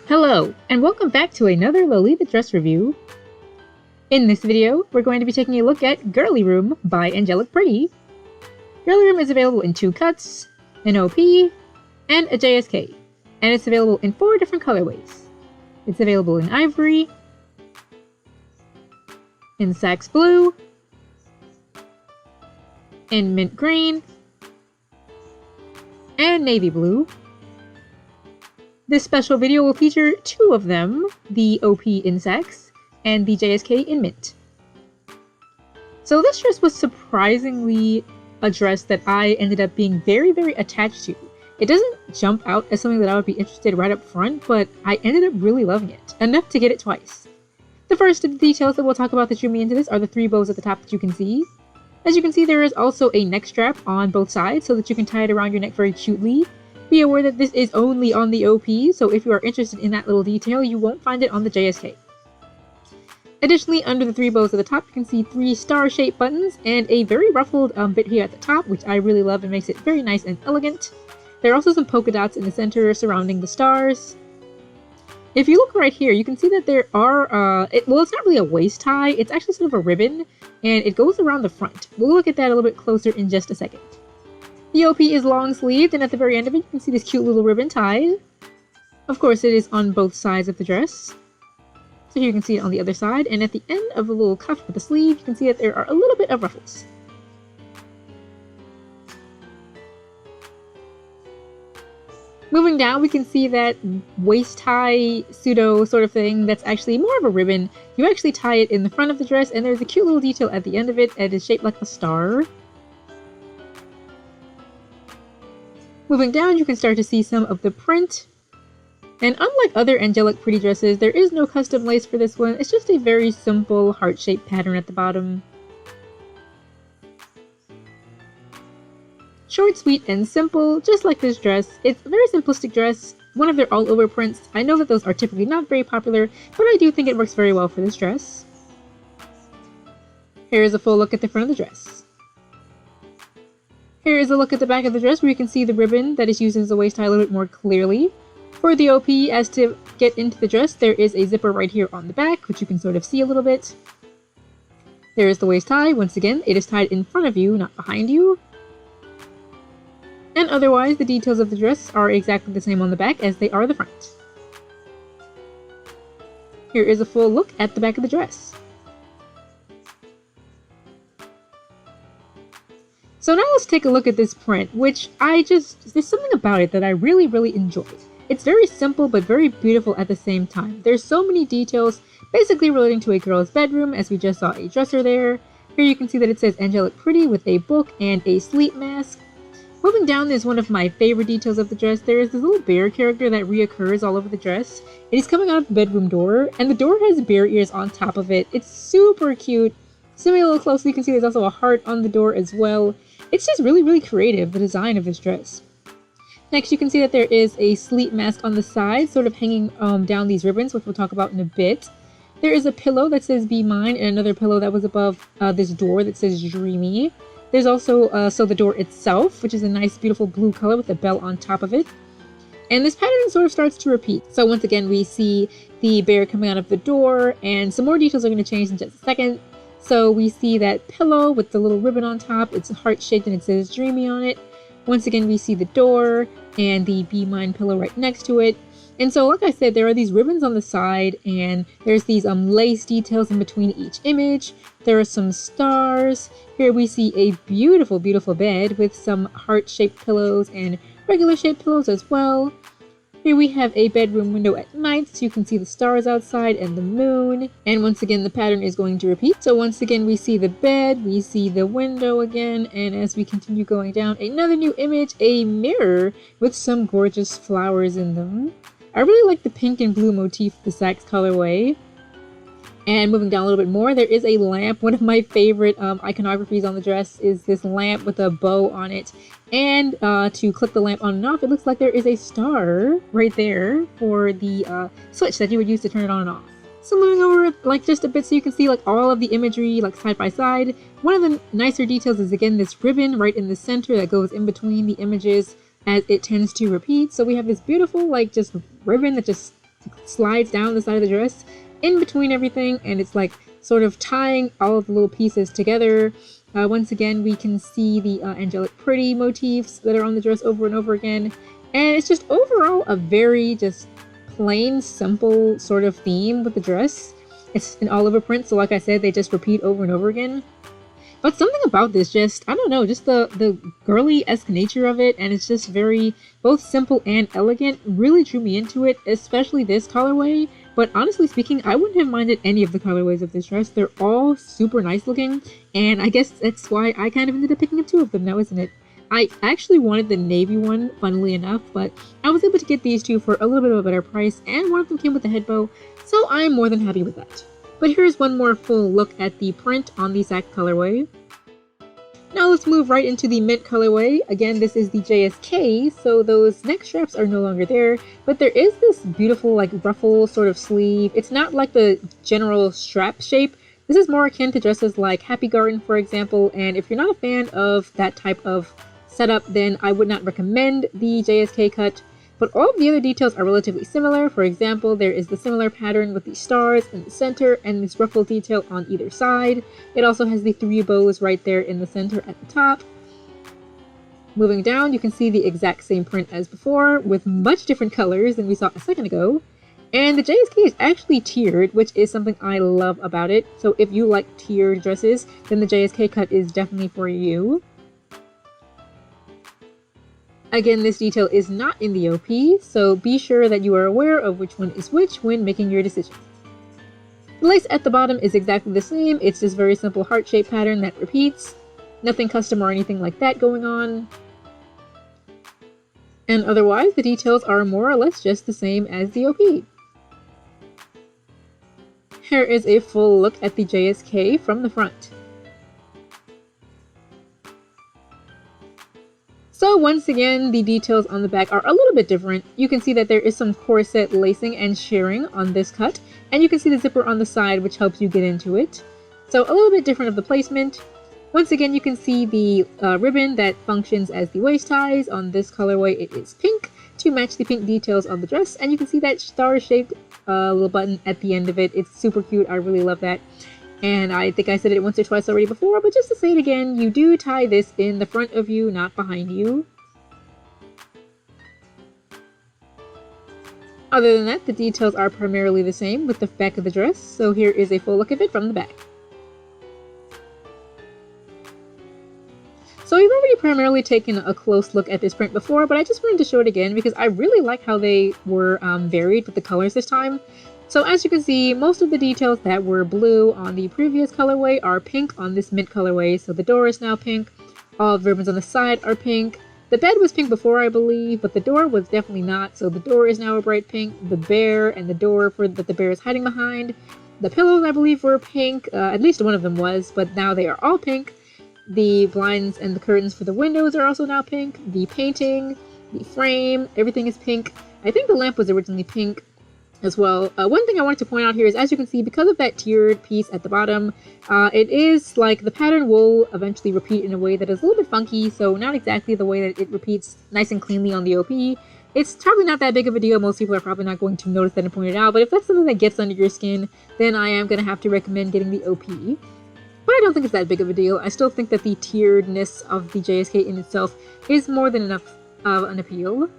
Hello, and welcome back to another Lolita dress review. In this video, we're going to be taking a look at Girly Room by Angelic. Girly Room is available in 2 cuts, an OP, and a JSK, and it's available in 4 different colorways. It's available in Ivory, in Sax Blue, in Mint Green, and Navy Blue. This special video will feature 2 of them, the OP in Sax and the JSK in Mint. So this dress was surprisingly a dress that I ended up being very attached to. It doesn't jump out as something that I would be interested right up front, but I ended up really loving it, enough to get it twice. The first of the details that we'll talk about that drew me into this are the 3 bows at the top that you can see. As you can see, there is also a neck strap on both sides so that you can tie it around your neck very cutely. Be aware that this is only on the OP, so if you are interested in that little detail, you won't find it on the JSK. Additionally, under the 3 bows at the top, you can see 3 star-shaped buttons and a very ruffled bit here at the top, which I really love and makes it very nice and elegant. There are also some polka dots in the center surrounding the stars. If you look right here, you can see that there are, well, it's not really a waist tie, it's actually sort of a ribbon, and it goes around the front. We'll look at that a little bit closer in just a second. The OP is long-sleeved, and at the very end of it, you can see this cute little ribbon tied. Of course, it is on both sides of the dress. So here you can see it on the other side, and at the end of the little cuff with the sleeve, you can see that there are a little bit of ruffles. Moving down, we can see that waist tie pseudo sort of thing that's actually more of a ribbon. You actually tie it in the front of the dress, and there's a cute little detail at the end of it, and it's shaped like a star. Moving down, you can start to see some of the print. And unlike other Angelic pretty dresses, there is no custom lace for this one. It's just a very simple heart-shaped pattern at the bottom. Short, sweet, and simple, just like this dress. It's a very simplistic dress, one of their all-over prints. I know that those are typically not very popular, but I do think it works very well for this dress. Here is a full look at the front of the dress. Here is a look at the back of the dress where you can see the ribbon that is used as a waist tie a little bit more clearly. For the OP, as to get into the dress, there is a zipper right here on the back, which you can sort of see a little bit. There is the waist tie. Once again, it is tied in front of you, not behind you. And otherwise, the details of the dress are exactly the same on the back as they are the front. Here is a full look at the back of the dress. So now let's take a look at this print, which there's something about it that I really enjoy. It's very simple but very beautiful at the same time. There's so many details basically relating to a girl's bedroom, as we just saw a dresser there. Here you can see that it says Angelic Pretty with a book and a sleep mask. Moving down, there's one of my favorite details of the dress. There is this little bear character that reoccurs all over the dress. It is coming out of the bedroom door, and the door has bear ears on top of it. It's super cute. Zooming a little closer, you can see there's also a heart on the door as well. It's just really creative, the design of this dress. Next, you can see that there is a sleep mask on the side, sort of hanging down these ribbons, which we'll talk about in a bit. There is a pillow that says Be Mine, and another pillow that was above this door that says Dreamy. There's also the door itself, which is a nice, beautiful blue color with a bell on top of it. And this pattern sort of starts to repeat. So once again, we see the bear coming out of the door, and some more details are going to change in just a second. So we see that pillow with the little ribbon on top. It's heart-shaped and it says Dreamy on it. Once again, we see the door and the Be Mine pillow right next to it. And so, like I said, there are these ribbons on the side, and there's these lace details in between each image. There are some stars. Here we see a beautiful bed with some heart-shaped pillows and regular-shaped pillows as well. Here we have a bedroom window at night, so you can see the stars outside and the moon. And once again, the pattern is going to repeat. So once again, we see the bed, we see the window again, and as we continue going down, another new image, a mirror with some gorgeous flowers in them. I really like the pink and blue motif of the Sax colorway. And moving down a little bit more, there is a lamp. One of my favorite iconographies on the dress is this lamp with a bow on it. And to click the lamp on and off, it looks like there is a star right there for the switch that you would use to turn it on and off. So moving over just a bit so you can see all of the imagery side by side. One of the nicer details is again this ribbon right in the center that goes in between the images as it tends to repeat. So we have this beautiful just ribbon that just slides down the side of the dress in between everything, and it's like sort of tying all of the little pieces together. Once again, we can see the angelic pretty motifs that are on the dress over and over again, and it's just overall a very just plain, simple sort of theme with the dress. It's an all over print, so like I said, they just repeat over and over again. But something about this just, I don't know, just the girly-esque nature of it, and it's just very, both simple and elegant, really drew me into it, especially this colorway. But honestly speaking, I wouldn't have minded any of the colorways of this dress. They're all super nice looking, and I guess that's why I kind of ended up picking up two of them now, isn't it? I actually wanted the navy one, funnily enough, but I was able to get these two for a little bit of a better price, and one of them came with a head bow, so I'm more than happy with that. But here's one more full look at the print on the exact colorway. Now let's move right into the mint colorway. Again, this is the JSK, so those neck straps are no longer there, but there is this beautiful like ruffle sort of sleeve. It's not like the general strap shape. This is more akin to dresses like Happy Garden, for example, and if you're not a fan of that type of setup, then I would not recommend the JSK cut. But all of the other details are relatively similar. For example, there is the similar pattern with the stars in the center and this ruffle detail on either side. It also has the 3 bows right there in the center at the top. Moving down, you can see the exact same print as before, with much different colors than we saw a second ago. And the JSK is actually tiered, which is something I love about it. So if you like tiered dresses, then the JSK cut is definitely for you. Again, this detail is not in the OP, so be sure that you are aware of which one is which when making your decision. The lace at the bottom is exactly the same. It's this very simple heart-shaped pattern that repeats. Nothing custom or anything like that going on. And otherwise, the details are more or less just the same as the OP. Here is a full look at the JSK from the front. So once again, the details on the back are a little bit different. You can see that there is some corset lacing and shirring on this cut, and you can see the zipper on the side, which helps you get into it. So a little bit different of the placement. Once again, you can see the ribbon that functions as the waist ties. On this colorway, it is pink to match the pink details of the dress, and you can see that star-shaped little button at the end of it. It's super cute. I really love that. And I think I said it once or twice already before, but just to say it again, you do tie this in the front of you, not behind you. Other than that, the details are primarily the same with the back of the dress, so here is a full look of it from the back. So we've already primarily taken a close look at this print before, but I just wanted to show it again because I really like how they were varied with the colors this time. So as you can see, most of the details that were blue on the previous colorway are pink on this mint colorway. So the door is now pink, all of the ribbons on the side are pink. The bed was pink before, I believe, but the door was definitely not. So the door is now a bright pink. The bear and the door that the bear is hiding behind. The pillows, I believe, were pink. At least one of them was, but now they are all pink. The blinds and the curtains for the windows are also now pink. The painting, the frame, everything is pink. I think the lamp was originally pink as well. One thing I wanted to point out here is, as you can see, because of that tiered piece at the bottom, it is like the pattern will eventually repeat in a way that is a little bit funky, so not exactly the way that it repeats nice and cleanly on the OP. It's probably not that big of a deal. Most people are probably not going to notice that and point it out, but if that's something that gets under your skin, then I am going to have to recommend getting the OP. But I don't think it's that big of a deal. I still think that the tieredness of the JSK in itself is more than enough of an appeal.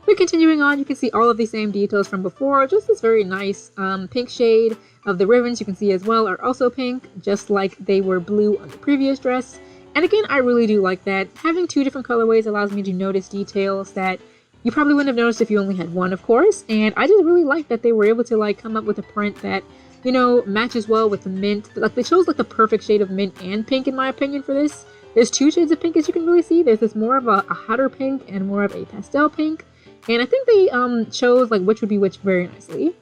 But continuing on, you can see all of the same details from before, just this very nice pink shade of the ribbons you can see as well are also pink, just like they were blue on the previous dress. And again, I really do like that. Having two different colorways allows me to notice details that you probably wouldn't have noticed if you only had one, of course. And I just really like that they were able to like come up with a print that, you know, matches well with the mint. Like, it shows like the perfect shade of mint and pink in my opinion for this. There's two shades of pink as you can really see. There's this more of a hotter pink and more of a pastel pink. And I think they chose like which would be which very nicely.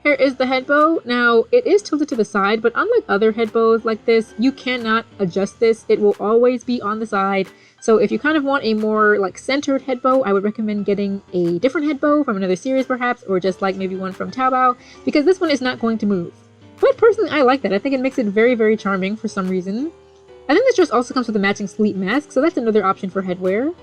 Here is the head bow. Now, it is tilted to the side, but unlike other head bows like this, you cannot adjust this. It will always be on the side. So if you kind of want a more like centered head bow, I would recommend getting a different head bow from another series perhaps, or just like maybe one from Taobao, because this one is not going to move. But personally, I like that. I think it makes it very, very charming for some reason. I think this dress also comes with a matching sleep mask, so that's another option for headwear.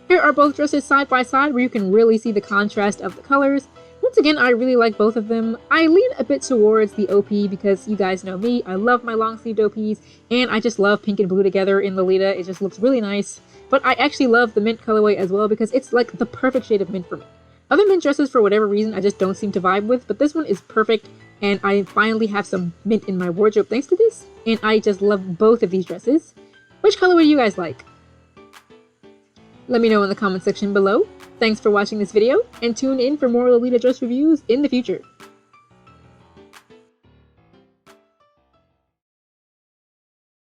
Here are both dresses side by side where you can really see the contrast of the colors. Once again, I really like both of them. I lean a bit towards the OP because you guys know me. I love my long sleeved OPs, and I just love pink and blue together in Lolita. It just looks really nice. But I actually love the mint colorway as well because it's like the perfect shade of mint for me. Other mint dresses, for whatever reason, I just don't seem to vibe with, but this one is perfect, and I finally have some mint in my wardrobe thanks to this, and I just love both of these dresses. Which colorway do you guys like? Let me know in the comment section below. Thanks for watching this video, and tune in for more Lolita dress reviews in the future.